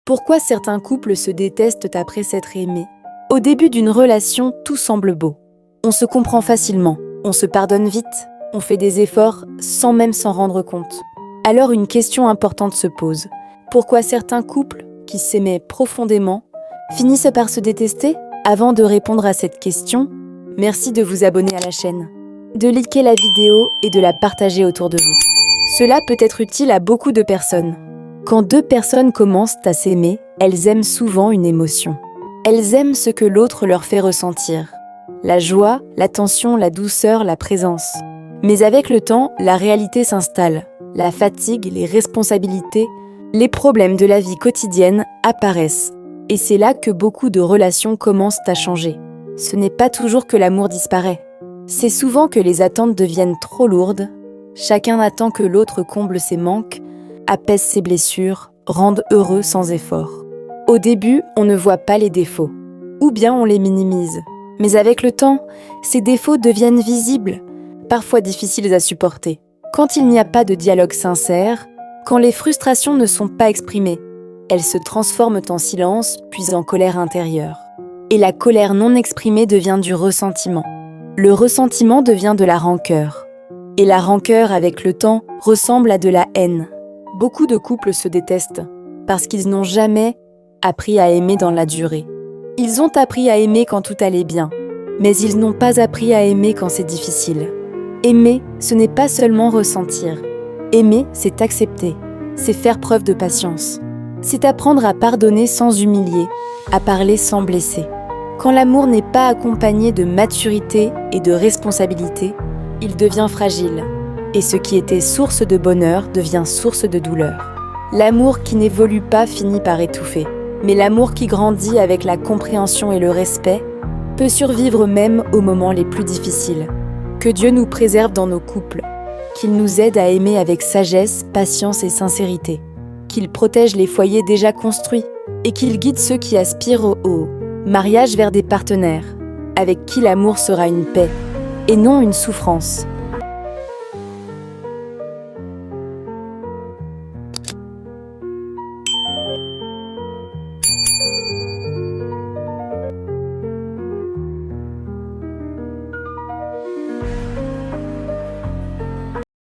Pourquoi certains couples se détestent après s'être aimés? Au début d'une relation, tout semble beau. On se comprend facilement, on se pardonne vite, on fait des efforts sans même s'en rendre compte. Alors une question importante se pose. Pourquoi certains couples, qui s'aimaient profondément, finissent par se détester? Avant de répondre à cette question, merci de vous abonner à la chaîne, de liker la vidéo et de la partager autour de vous. Cela peut être utile à beaucoup de personnes. Quand deux personnes commencent à s'aimer, elles aiment souvent une émotion. Elles aiment ce que l'autre leur fait ressentir. La joie, l'attention, la douceur, la présence. Mais avec le temps, la réalité s'installe. La fatigue, les responsabilités, les problèmes de la vie quotidienne apparaissent. Et c'est là que beaucoup de relations commencent à changer. Ce n'est pas toujours que l'amour disparaît. C'est souvent que les attentes deviennent trop lourdes. Chacun attend que l'autre comble ses manques, apaise ses blessures, rende heureux sans effort. Au début, on ne voit pas les défauts, ou bien on les minimise. Mais avec le temps, ces défauts deviennent visibles, parfois difficiles à supporter. Quand il n'y a pas de dialogue sincère, quand les frustrations ne sont pas exprimées, elles se transforment en silence, puis en colère intérieure. Et la colère non exprimée devient du ressentiment. Le ressentiment devient de la rancœur. Et la rancœur, avec le temps, ressemble à de la haine. Beaucoup de couples se détestent parce qu'ils n'ont jamais appris à aimer dans la durée. Ils ont appris à aimer quand tout allait bien, mais ils n'ont pas appris à aimer quand c'est difficile. Aimer, ce n'est pas seulement ressentir. Aimer, c'est accepter, c'est faire preuve de patience. C'est apprendre à pardonner sans humilier, à parler sans blesser. Quand l'amour n'est pas accompagné de maturité et de responsabilité, il devient fragile, et ce qui était source de bonheur devient source de douleur. L'amour qui n'évolue pas finit par étouffer, mais l'amour qui grandit avec la compréhension et le respect peut survivre même aux moments les plus difficiles. Que Dieu nous préserve dans nos couples, qu'il nous aide à aimer avec sagesse, patience et sincérité, qu'il protège les foyers déjà construits et qu'il guide ceux qui aspirent au mariage vers des partenaires, avec qui l'amour sera une paix et non une souffrance.